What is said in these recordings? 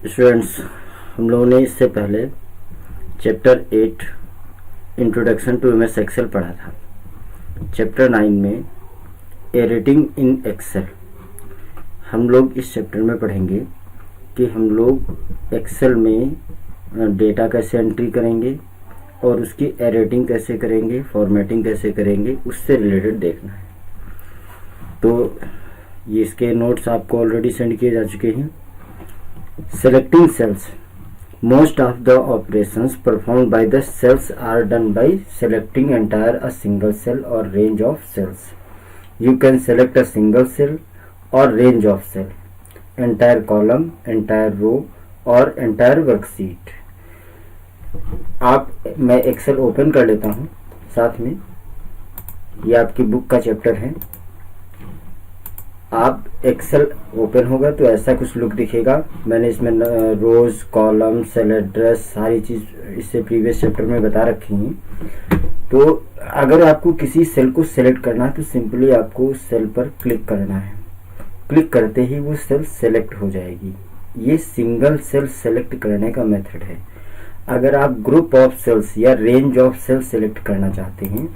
Students, हम लोगों ने इससे पहले chapter 8 introduction to MS Excel पढ़ा था। चैप्टर 9 में एडिटिंग इन एक्सेल हम लोग इस चैप्टर में पढ़ेंगे कि हम लोग एक्सेल में डेटा कैसे एंट्री करेंगे और उसकी एडिटिंग कैसे करेंगे, फॉर्मेटिंग कैसे करेंगे, उससे रिलेटेड देखना है। तो ये इसके नोट्स आपको ऑलरेडी सेंड किए जा चुके हैं। Selecting cells. Most of the operations performed by the cells are done by selecting entire a single cell or range of cells. You can select a single cell or range of cell, entire column, entire row or entire worksheet. मैं Excel open कर लेता हूँ साथ में। ये आपकी book का chapter है। आप एक्सेल ओपन होगा तो ऐसा कुछ लुक दिखेगा। मैंने इसमें रोज, कॉलम, सेल एड्रेस सारी चीज़ इससे प्रीवियस चैप्टर में बता रखी हैं। तो अगर आपको किसी सेल को सेलेक्ट करना है तो सिंपली आपको उस सेल पर क्लिक करना है। क्लिक करते ही वो सेल सेलेक्ट हो जाएगी। ये सिंगल सेल सेलेक्ट करने का मेथड है। अगर आप ग्रुप ऑफ सेल्स या रेंज ऑफ सेल सेलेक्ट करना चाहते हैं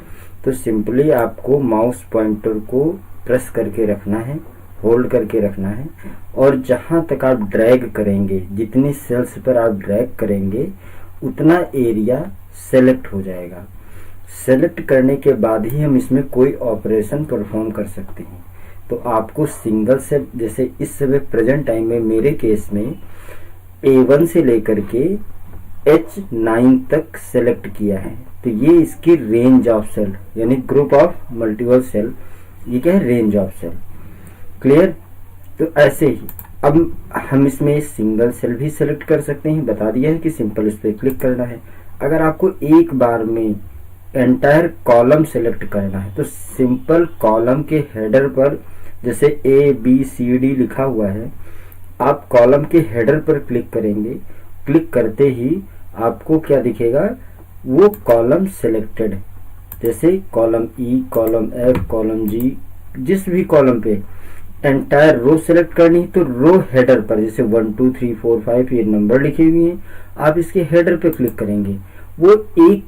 तो सिंपली आपको माउस पॉइंटर को प्रेस करके रखना है, होल्ड करके रखना है, और जहां तक आप ड्रैग करेंगे, जितनी सेल्स पर आप ड्रैग करेंगे उतना एरिया सेलेक्ट हो जाएगा। सेलेक्ट करने के बाद ही हम इसमें कोई ऑपरेशन परफॉर्म कर सकते हैं। तो आपको सिंगल से, जैसे इस समय प्रेजेंट टाइम में मेरे केस में A1 से लेकर के H9 तक सेलेक्ट किया है, तो ये इसकी रेंज ऑफ सेल यानी ग्रुप ऑफ मल्टीपल सेल, ये क्या है, रेंज ऑफ सेल। क्लियर। तो ऐसे ही अब हम इसमें सिंगल सेल भी सेलेक्ट कर सकते हैं। बता दिया है कि सिंपल इस पर क्लिक करना है। अगर आपको एक बार में एंटायर कॉलम सेलेक्ट करना है तो सिंपल कॉलम के हेडर पर, जैसे ABCD लिखा हुआ है, आप कॉलम के हेडर पर क्लिक करेंगे। क्लिक करते ही आपको क्या दिखेगा, वो कॉलम सेलेक्टेड। जैसे column E, column F, column G, जिस भी कॉलम पे एंटायर रो सेलेक्ट करनी है तो रो हेडर पर, जैसे 1 2 3 4 5 ये नंबर लिखे हुए हैं, आप इसके हेडर पे क्लिक करेंगे, वो एक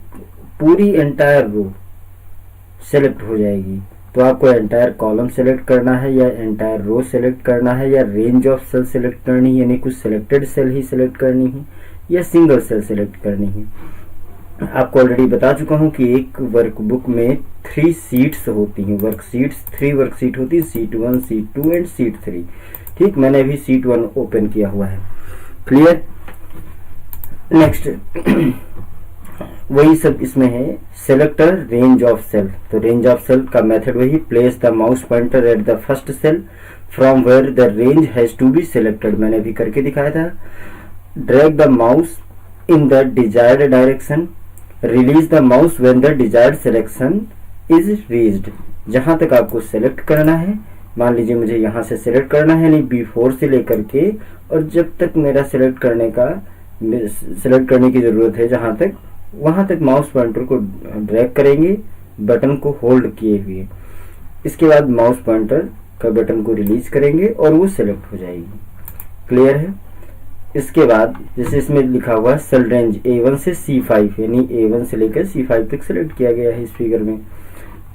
पूरी एंटायर रो सेलेक्ट हो जाएगी। तो आपको एंटायर कॉलम सेलेक्ट करना है या एंटायर रो सेलेक्ट करना है या रेंज ऑफ सेल सेलेक्ट करनी है, यानी कुछ सेलेक्टेड सेल ही सेलेक्ट करनी है या सिंगल सेल सेलेक्ट करनी है। आपको ऑलरेडी बता चुका हूं कि एक वर्कबुक में 3 सीट्स होती हैं, वर्कशीट्स 3 वर्कशीट होती है, सीट 1, सीट 2 एंड सीट 3। ठीक, मैंने अभी सीट 1 ओपन किया हुआ है। क्लियर। नेक्स्ट वही सब इसमें है। सेलेक्ट रेंज ऑफ सेल, तो रेंज ऑफ सेल का मेथड वही, place the mouse pointer at the first cell from where the range has to be selected, मैंने अभी करके दिखाया था। Drag the mouse in the desired direction, release the mouse when the desired selection is reached. जहां तक आपको select करना है, मान लीजिए मुझे यहां से सेलेक्ट करना है, यानी B4 से लेकर के, और जब तक मेरा सेलेक्ट करने की जरूरत है जहां तक, वहां तक माउस पॉइंटर को ड्रैग करेंगे, बटन को होल्ड किए हुए। इसके बाद माउस पॉइंटर का बटन को रिलीज करेंगे और वो सेलेक्ट हो जाएगी। क्लियर है। इसके बाद जैसे इसमें लिखा हुआ सेल रेंज A1 से C5, यानी A1 से लेकर C5 तक सेलेक्ट किया गया है इस फिगर में।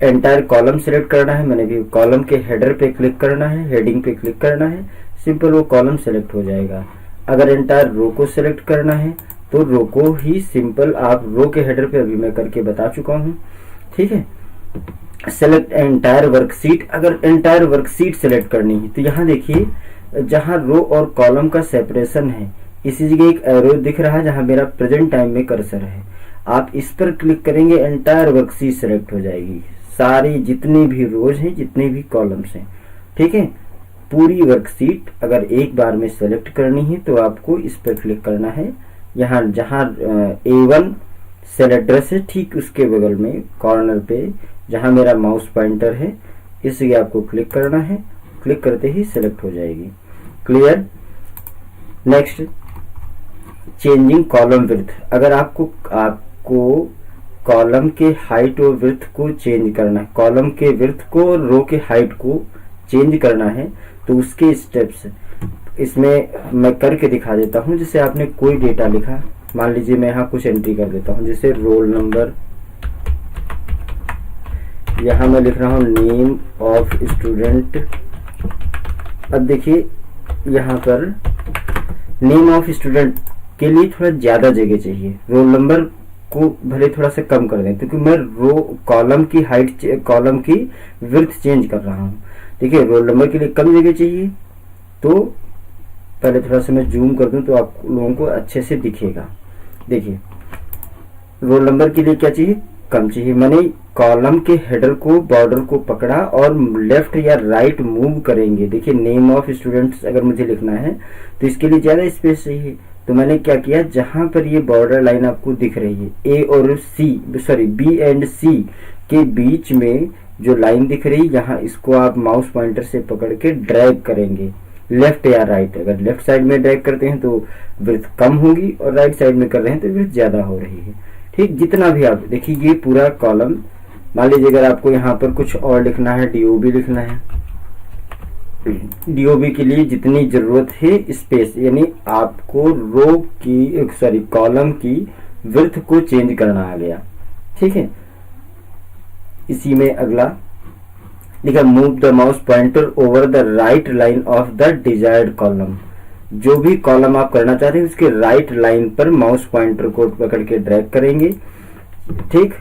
एंटायर कॉलम सेलेक्ट करना है, मैंने भी कॉलम के हेडर पे क्लिक करना है, हेडिंग पे क्लिक करना है, सिंपल वो कॉलम सेलेक्ट हो जाएगा। अगर एंटायर रो को सेलेक्ट करना है तो रो को ही सिंपल आप रो के हेडर पे, अभी मैं करके बता चुका हूँ। ठीक है। सेलेक्ट एंटायर वर्कशीट, अगर एंटायर वर्कशीट सेलेक्ट करनी है तो यहाँ देखिए, जहां रो और कॉलम का सेपरेशन है, इसी जगह एक एरो दिख रहा है जहां मेरा प्रेजेंट टाइम में कर्सर है। आप इस पर क्लिक करेंगे, एंटायर वर्कशीट सेलेक्ट हो जाएगी, सारी जितनी भी रोज हैं, जितने भी कॉलम्स हैं। ठीक है। पूरी वर्कशीट अगर एक बार में सेलेक्ट करनी है तो आपको इस पर क्लिक करना है। यहाँ जहां A1 सेल एड्रेस है, ठीक उसके बगल में कॉर्नर पे जहां मेरा माउस पॉइंटर है, इस जगह आपको क्लिक करना है। क्लिक करते ही सेलेक्ट हो जाएगी। Clear. Next, changing column width, अगर आपको कॉलम के हाइट और विड्थ को चेंज करना है, कॉलम के विड्थ को और रो के हाइट को चेंज करना है, तो उसके स्टेप्स इसमें मैं करके दिखा देता हूँ। जैसे आपने कोई डेटा लिखा, मान लीजिए मैं यहाँ कुछ एंट्री कर देता हूँ, जैसे रोल नंबर, यहाँ मैं लिख रहा हूँ नेम ऑफ स्टूडेंट। अब देखिए यहाँ पर नेम ऑफ स्टूडेंट के लिए थोड़ा ज्यादा जगह चाहिए, रोल नंबर को भले थोड़ा सा कम कर दें, क्योंकि मैं रो कॉलम की हाइट, कॉलम की विड्थ चेंज कर रहा हूँ। देखिए रोल नंबर के लिए कम जगह चाहिए, तो पहले थोड़ा सा मैं जूम कर दूं तो आप लोगों को अच्छे से दिखेगा। देखिए रोल नंबर के लिए क्या चाहिए, कम चाहिए। मैंने कॉलम के हेडर को, बॉर्डर को पकड़ा और लेफ्ट या राइट मूव करेंगे। देखिए नेम ऑफ स्टूडेंट्स अगर मुझे लिखना है तो इसके लिए ज्यादा स्पेस चाहिए, तो मैंने क्या किया, जहां पर ये बॉर्डर लाइन आपको दिख रही है, ए और सी, सॉरी बी एंड सी के बीच में जो लाइन दिख रही है, यहाँ इसको आप माउस पॉइंटर से पकड़ के ड्रैग करेंगे लेफ्ट या राइट। अगर लेफ्ट साइड में ड्रैग करते हैं तो विड्थ कम होगी, और राइट साइड में कर रहे हैं तो विड्थ ज्यादा हो रही है। ठीक, जितना भी आप देखिए ये पूरा कॉलम, मान लीजिए अगर आपको यहाँ पर कुछ और लिखना है, डीओबी लिखना है, डीओबी के लिए जितनी जरूरत है स्पेस, यानी आपको रो की, सॉरी कॉलम की विड्थ को चेंज करना आ गया। ठीक है, इसी में अगला लिखा move the mouse pointer over the right line of the desired column. जो भी कॉलम आप करना चाहते हैं उसके राइट लाइन पर माउस पॉइंटर को पकड़ के ड्रैग करेंगे। ठीक,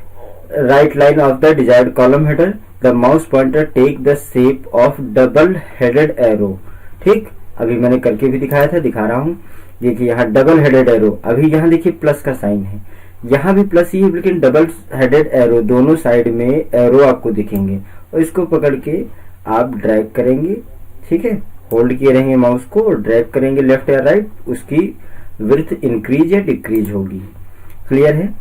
right line of the desired column header, the mouse pointer take the shape of double headed arrow. ठीक, अभी मैंने करके भी दिखाया था, दिखा रहा हूँ। देखिए यहाँ डबल हेडेड एरो, अभी यहाँ देखिए प्लस का साइन है, यहाँ भी प्लस ही है, लेकिन डबल हेडेड एरो, दोनों साइड में एरो आपको दिखेंगे, और इसको पकड़ के आप ड्रैग करेंगे। ठीक है, होल्ड किए रहेंगे माउस को और ड्रैग करेंगे लेफ्ट या राइट, उसकी विड्थ इंक्रीज या डिक्रीज होगी। क्लियर है।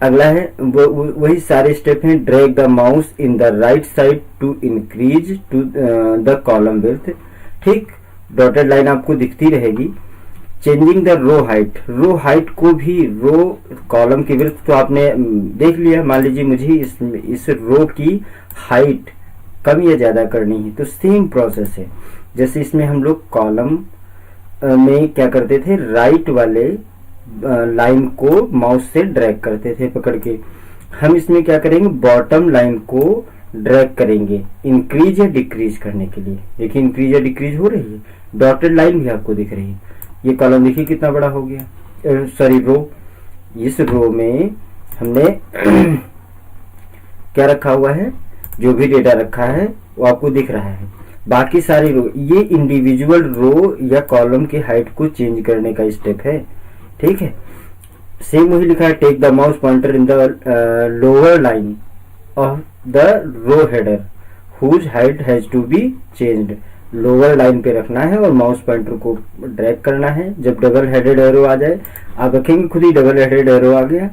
अगला है वही सारे स्टेप हैं, drag the mouse in the right side to increase to the column width. ठीक, डॉटेड लाइन आपको दिखती रहेगी। Changing the row height, row height को भी, रो कॉलम की विड्थ तो आपने देख लिया। मान लीजिए मुझे इस रो की हाइट कम या ज्यादा करनी है, तो सेम प्रोसेस है। जैसे इसमें हम लोग कॉलम में क्या करते थे, राइट वाले लाइन को माउस से ड्रैग करते थे पकड़ के, हम इसमें क्या करेंगे, बॉटम लाइन को ड्रैग करेंगे इंक्रीज या डिक्रीज करने के लिए। देखिए इंक्रीज या डिक्रीज हो रही है, डॉटेड लाइन भी आपको दिख रही है। ये कॉलम देखिए कितना बड़ा हो गया, सॉरी रो। इस रो में हमने क्या रखा हुआ है, जो भी डेटा रखा है वो आपको दिख रहा है। बाकी सारी रो, ये इंडिविजुअल रो या कॉलम की हाइट को चेंज करने का स्टेप है। ठीक है, सेम वही लिखा है, take the mouse pointer in the lower line of the row header whose height has to be changed. Lower line पे रखना है और माउस पॉइंटर को ड्रैग करना है। जब डबल हेडेड एरो आ जाए, आप रखेंगे खुद ही डबल हेडेड एरो आ गया,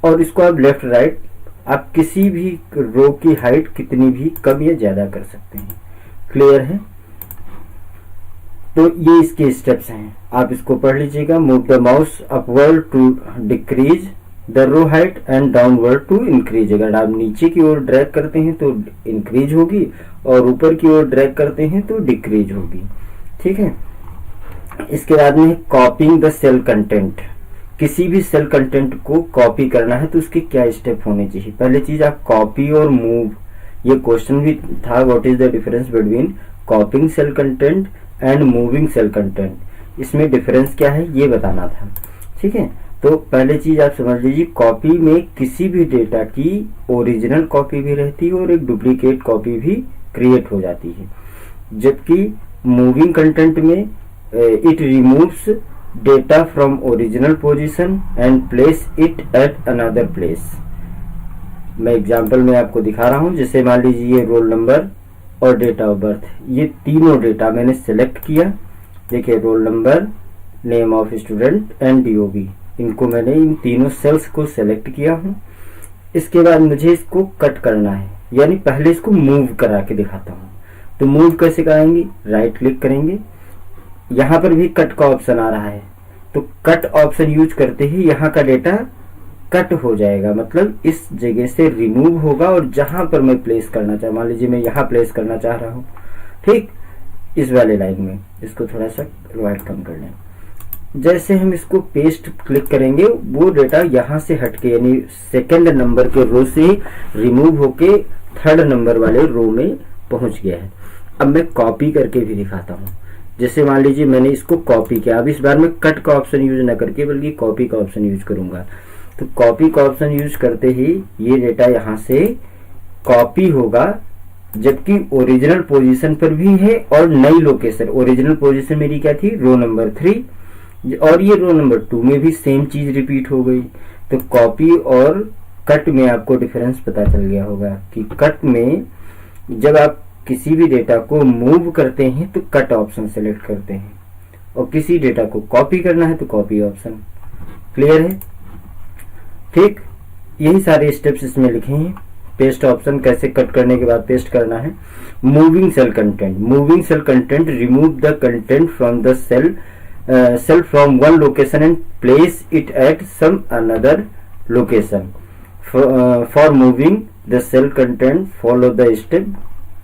और इसको आप लेफ्ट राइट, आप किसी भी रो की हाइट कितनी भी कम या ज्यादा कर सकते हैं। क्लियर है। तो ये इसके स्टेप्स हैं, आप इसको पढ़ लीजिएगा। Move the mouse upward to decrease the row height and downward to increase. अगर आप नीचे की ओर ड्रैग करते हैं तो इंक्रीज होगी, और ऊपर की ओर ड्रैग करते हैं तो डिक्रीज होगी। ठीक है, इसके बाद में कॉपिंग द सेल कंटेंट। किसी भी सेल कंटेंट को कॉपी करना है तो उसके क्या स्टेप होने चाहिए। पहले चीज आप कॉपी और मूव, ये क्वेश्चन भी था, what is the difference between copying cell content and moving cell content. इसमें डिफरेंस क्या है ये बताना था। ठीक है, तो पहले चीज आप समझ लीजिए, कॉपी में किसी भी डेटा की ओरिजिनल कॉपी भी रहती है और एक डुप्लीकेट कॉपी भी क्रिएट हो जाती है, जबकि मूविंग कंटेंट में it removes data from original position and place it at another place. मैं एग्जांपल में आपको दिखा रहा हूं, जैसे मान लीजिए ये रोल नंबर और डेट ऑफ बर्थ, ये तीनों डेटा मैंने सिलेक्ट किया। देखिए roll number, name of student and DOB, इनको मैंने इन तीनों सेल्स को सिलेक्ट किया हूँ। इसके बाद मुझे इसको कट करना है, यानी पहले इसको मूव करा के दिखाता हूँ। तो मूव कैसे कराएंगे, राइट क्लिक करेंगे, यहाँ पर भी कट का ऑप्शन आ रहा है, तो कट ऑप्शन यूज करते ही यहाँ का डेटा कट हो जाएगा, मतलब इस जगह से रिमूव होगा और जहां पर मैं प्लेस करना चाह, मान लीजिए मैं यहाँ प्लेस करना चाह रहा हूँ। ठीक, इस वाले लाइन में, इसको थोड़ा सा वाइट कम कर लें। जैसे हम इसको पेस्ट क्लिक करेंगे वो डेटा यहाँ से हटके यानी सेकंड नंबर के रो से रिमूव होके थर्ड नंबर वाले रो में पहुंच गया है। अब मैं कॉपी करके भी दिखाता हूँ। जैसे मान लीजिए मैंने इसको कॉपी किया, अब इस बार मैं कट का ऑप्शन यूज ना करके बल्कि कॉपी का ऑप्शन यूज करूंगा। तो कॉपी का ऑप्शन यूज करते ही ये डेटा यहाँ से कॉपी होगा, जबकि ओरिजिनल पोजीशन पर भी है और नई लोकेशन, ओरिजिनल पोजीशन मेरी क्या थी, रो नंबर 3, और ये रो नंबर 2 में भी सेम चीज रिपीट हो गई। तो कॉपी और कट में आपको डिफरेंस पता चल गया होगा कि कट में जब आप किसी भी डेटा को मूव करते हैं तो कट ऑप्शन सेलेक्ट करते हैं, और किसी डेटा को कॉपी करना है तो कॉपी ऑप्शन। क्लियर है? ठीक, यही सारे स्टेप्स इसमें लिखे हैं। पेस्ट ऑप्शन कैसे कट करने के बाद पेस्ट करना है। Moving cell content, moving cell content remove the content from the cell from one location and place it at some another location. For moving the cell content follow the step.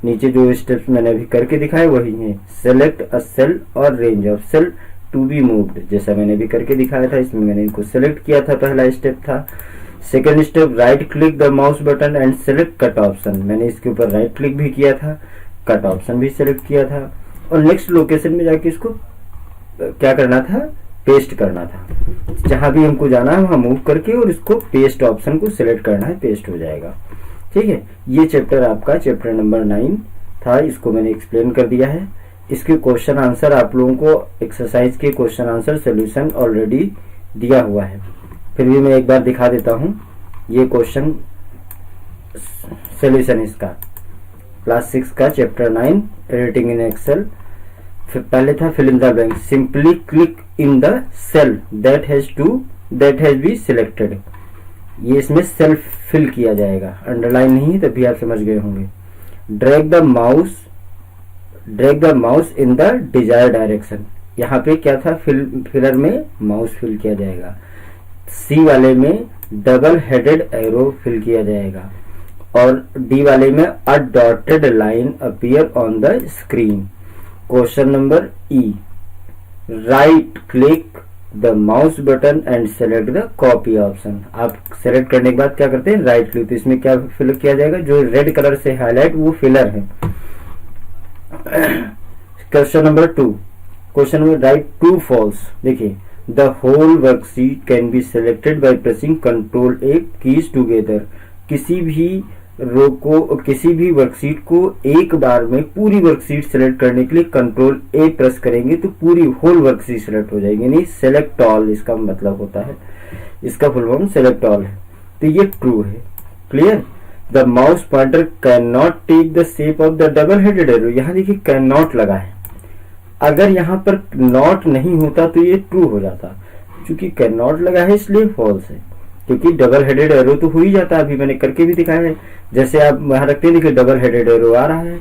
नीचे जो steps मैंने अभी करके दिखाए वही हैं। Select a cell और range of cell to be moved, जैसा मैंने अभी करके दिखाया था, इसमें मैंने इनको सेलेक्ट किया था, पहला स्टेप था। Second step, right click the mouse button and select cut option, मैंने इसके ऊपर राइट क्लिक भी किया था, कट ऑप्शन भी सेलेक्ट किया था, और नेक्स्ट लोकेशन में जाके इसको क्या करना था, पेस्ट करना था। जहां भी हमको जाना है वहां मूव करके और इसको पेस्ट ऑप्शन को सिलेक्ट करना है, पेस्ट हो जाएगा। ठीक है, ये चैप्टर आपका चैप्टर नंबर 9 था, इसको मैंने एक्सप्लेन कर दिया है। इसके क्वेश्चन आंसर आप लोगों को एक्सरसाइज के क्वेश्चन आंसर सोल्यूशन ऑलरेडी दिया हुआ है, फिर भी मैं एक बार दिखा देता हूं। ये क्वेश्चन सोल्यूशन इसका क्लास 6 का चैप्टर 9 एडिटिंग इन एक्सेल। पहले था fill in the blank, simply click in the cell that has been selected. ये इसमें सेल्फ फिल किया जाएगा, अंडरलाइन नहीं है तभी आप समझ गए होंगे। Drag the mouse in the desire direction, यहाँ पे क्या था, फिलर में माउस फिल किया जाएगा। सी वाले में डबल हेडेड एरो फिल किया जाएगा, और डी वाले में a dotted line appear on the screen. Question number E, right click the mouse button and select the copy option. आप सेलेक्ट करने के बाद क्या करते हैं, राइट क्लिक, तो इसमें क्या फिल किया जाएगा, जो रेड कलर से हाईलाइट वो फिलर है। Question number 2, question number right true false. देखिए, the whole worksheet can be selected by pressing control A keys together. किसी भी रो को, किसी भी वर्कशीट को एक बार में पूरी वर्कशीट सेलेक्ट करने के लिए कंट्रोल ए प्रेस करेंगे तो पूरी होल वर्कशीट सेलेक्ट हो जाएगी, नहीं सेलेक्ट ऑल इसका मतलब होता है, इसका फुल फॉर्म सेलेक्ट ऑल है। तो ये ट्रू है। Clear? The mouse pointer can not take the shape of the double headed arrow. यहाँ देखिए कैन नॉट लगा है, अगर यहाँ पर नॉट नहीं होता तो ये ट्रू हो जाता, क्योंकि कैन नॉट लगा है इसलिए फॉल्स है, क्योंकि डबल हेडेड एरो तो हो ही जाता है, अभी मैंने करके भी दिखाया है। जैसे आप वहां रखते हैं, देखिए डबल हेडेड एरो आ रहा है,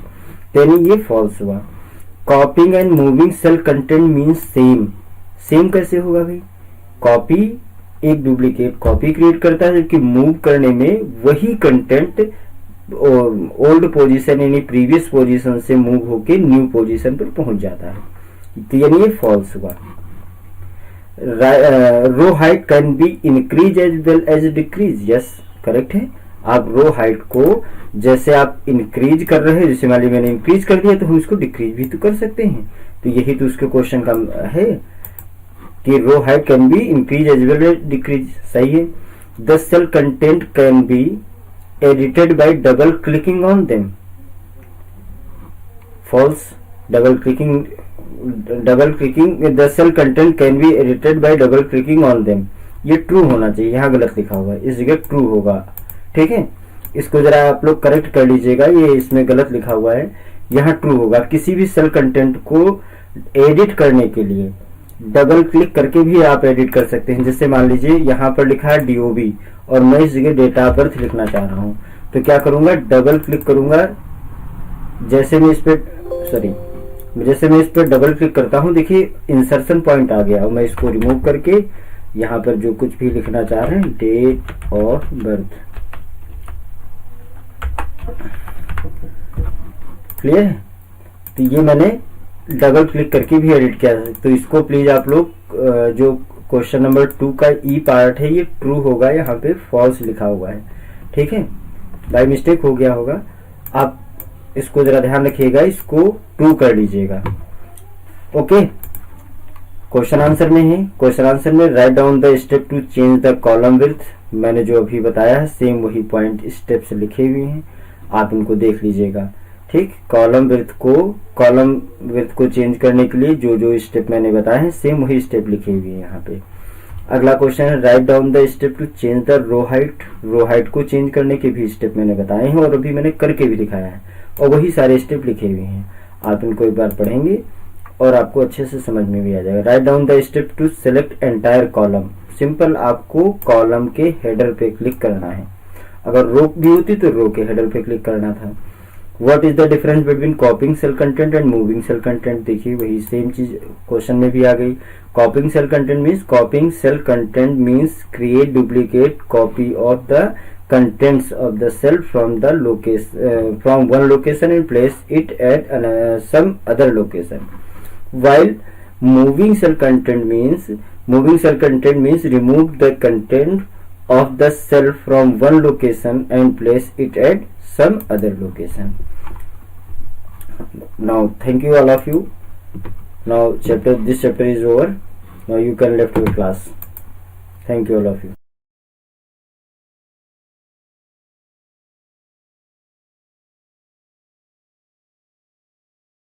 यानी ये फॉल्स हुआ। Copying and moving cell content means same. Same कैसे होगा भाई, कॉपी एक डुप्लीकेट कॉपी क्रिएट करता है, जबकि मूव करने में वही कंटेंट ओल्ड पोजीशन यानी प्रीवियस पोजीशन से मूव होके न्यू पोजीशन पर पहुंच जाता है, तो यानी ये फॉल्स हुआ। Row height can be increase as well as decrease. Yes, correct है। आप रो हाइट को जैसे आप इंक्रीज कर रहे हैं, जैसे मान लीजिए मैंने इंक्रीज कर दिया तो हम इसको डिक्रीज भी तो कर सकते हैं, तो यही तो उसके क्वेश्चन का है कि row height can be increase as well as decrease. सही है। The cell content can be edited by double clicking on them. False. Double clicking the cell content can be edited by double clicking on them, ये true होना चाहिए, यहाँ गलत लिखा हुआ है, इस जगह ट्रू होगा। ठीक है, इसको जरा आप लोग करेक्ट कर लीजिएगा, ये इसमें गलत लिखा हुआ है, यहाँ ट्रू होगा। किसी भी सेल कंटेंट को एडिट करने के लिए डबल क्लिक करके भी आप एडिट कर सकते हैं। जैसे मान लीजिए यहाँ पर लिखा है DOB और मैं इस जगह डेट ऑफ बर्थ लिखना चाह रहा हूँ, तो क्या करूंगा, डबल क्लिक करूंगा। जैसे मैं इस पर डबल क्लिक करता हूं, देखिए इंसर्शन पॉइंट आ गया, और मैं इसको रिमूव करके यहाँ पर जो कुछ भी लिखना चाह रहे हैं, डेट ऑफ बर्थ। क्लियर है? तो ये मैंने डबल क्लिक करके भी एडिट किया जा सकता है। तो इसको प्लीज आप लोग जो क्वेश्चन नंबर 2 का ई पार्ट है ये ट्रू होगा, यहाँ पे फॉल्स लिखा हुआ है, ठीक है, बाय मिस्टेक हो गया होगा, आप इसको जरा ध्यान रखिएगा, इसको ट्रू कर लीजिएगा। ओके, क्वेश्चन आंसर में है, क्वेश्चन आंसर में write down the step to change the column width, मैंने जो अभी बताया है सेम वही पॉइंट स्टेप्स लिखे हुए हैं, आप इनको देख लीजिएगा, ठीक। कॉलम विड्थ को चेंज करने के लिए जो जो स्टेप मैंने बताए हैं सेम वही स्टेप लिखे हुए हैं यहाँ पे। अगला क्वेश्चन है write down the step to change the row height को चेंज करने के भी स्टेप मैंने बताए हैं और अभी मैंने करके भी दिखाया है, और वही सारे स्टेप लिखे हुए हैं, आप इनको एक बार पढ़ेंगे और आपको अच्छे से समझ में भी आ जाएगा। Write down the step to select entire column, simple आपको कॉलम के हेडर पे क्लिक करना है, अगर रो भी होती तो रो के हेडर पे क्लिक करना था। What is the difference between copying cell content and moving cell content, देखिए वही सेम चीज क्वेश्चन में भी आ गई। Copying cell content means create duplicate copy of the contents of the cell from one location and place it at some other location, while moving cell content means remove the content of the cell from one location and place it at some other location. Now thank you all of you. Now this chapter is over. Now you can left your class. Thank you all of you.